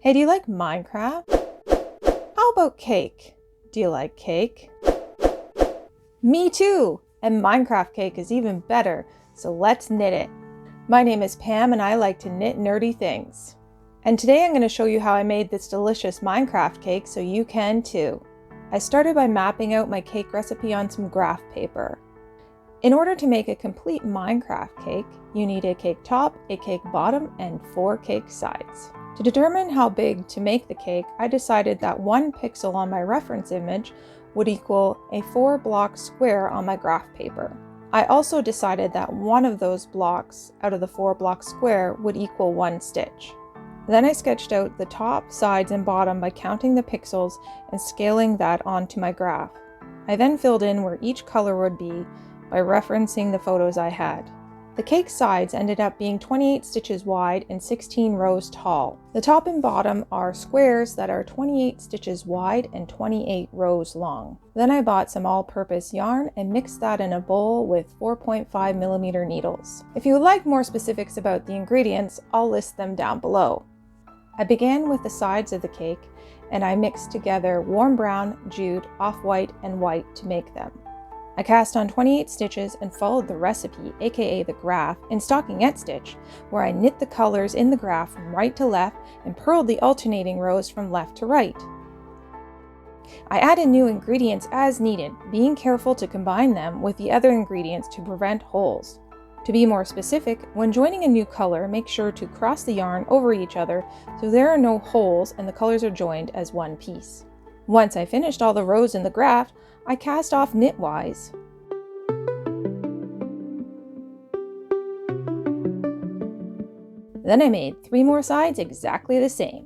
Hey, do you like Minecraft? How about cake? Do you like cake? Me too! And Minecraft cake is even better, so let's knit it. My name is Pam and I like to knit nerdy things. And today I'm going to show you how I made this delicious Minecraft cake so you can too. I started by mapping out my cake recipe on some graph paper. In order to make a complete Minecraft cake, you need a cake top, a cake bottom, and 4 cake sides. To determine how big to make the cake, I decided that 1 pixel on my reference image would equal a 4-block square on my graph paper. I also decided that one of those blocks out of the 4-block square would equal 1 stitch. Then I sketched out the top, sides, and bottom by counting the pixels and scaling that onto my graph. I then filled in where each color would be by referencing the photos I had. The cake sides ended up being 28 stitches wide and 16 rows tall. The top and bottom are squares that are 28 stitches wide and 28 rows long. Then I bought some all-purpose yarn and mixed that in a bowl with 4.5mm needles. If you would like more specifics about the ingredients, I'll list them down below. I began with the sides of the cake and I mixed together warm brown, jute, off-white, and white to make them. I cast on 28 stitches and followed the recipe, aka the graph, in stockinette stitch, where I knit the colors in the graph from right to left and purled the alternating rows from left to right. I added new ingredients as needed, being careful to combine them with the other ingredients to prevent holes. To be more specific, when joining a new color, make sure to cross the yarn over each other so there are no holes and the colors are joined as one piece. Once I finished all the rows in the graph, I cast off knitwise. Then I made 3 more sides exactly the same.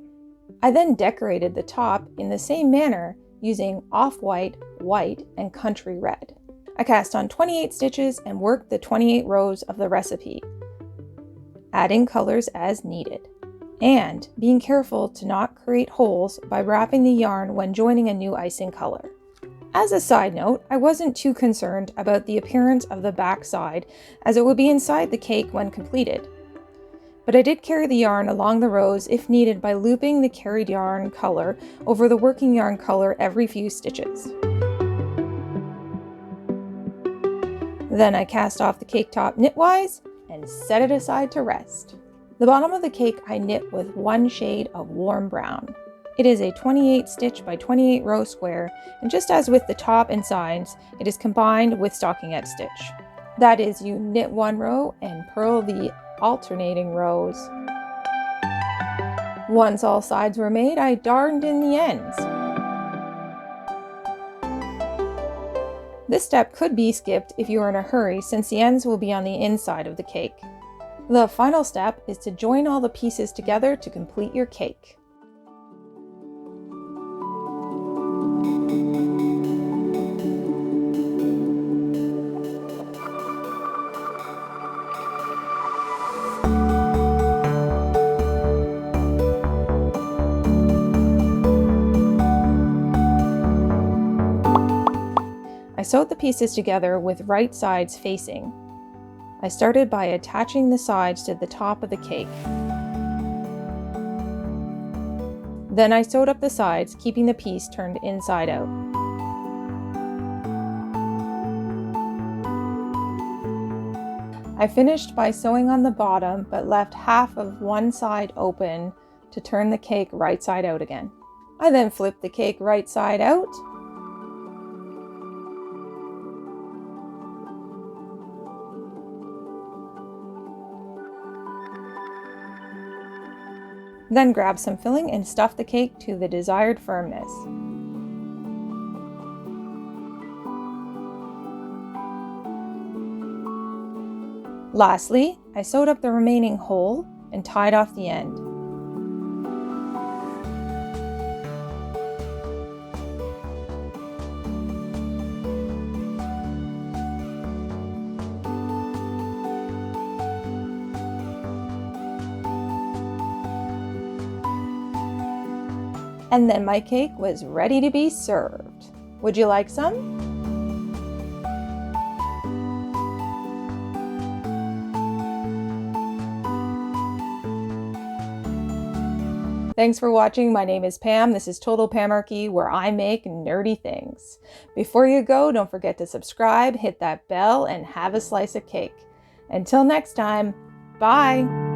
I then decorated the top in the same manner using off-white, white, and country red. I cast on 28 stitches and worked the 28 rows of the recipe, adding colors as needed, and being careful to not create holes by wrapping the yarn when joining a new icing color. As a side note, I wasn't too concerned about the appearance of the back side as it would be inside the cake when completed. But I did carry the yarn along the rows if needed by looping the carried yarn color over the working yarn color every few stitches. Then I cast off the cake top knitwise and set it aside to rest. The bottom of the cake I knit with 1 shade of warm brown. It is a 28 stitch by 28 row square, and just as with the top and sides, it is combined with stockinette stitch. That is, you knit 1 row and purl the alternating rows. Once all sides were made, I darned in the ends. This step could be skipped if you are in a hurry, since the ends will be on the inside of the cake. The final step is to join all the pieces together to complete your cake. I sewed the pieces together with right sides facing. I started by attaching the sides to the top of the cake. Then I sewed up the sides, keeping the piece turned inside out. I finished by sewing on the bottom, but left half of one side open to turn the cake right side out again. I then flipped the cake right side out. Then grab some filling and stuff the cake to the desired firmness. Lastly, I sewed up the remaining hole and tied off the end. And then my cake was ready to be served. Would you like some? Thanks for watching. My name is Pam. This is Total Pamarchy, where I make nerdy things. Before you go, don't forget to subscribe, hit that bell, and have a slice of cake. Until next time, bye!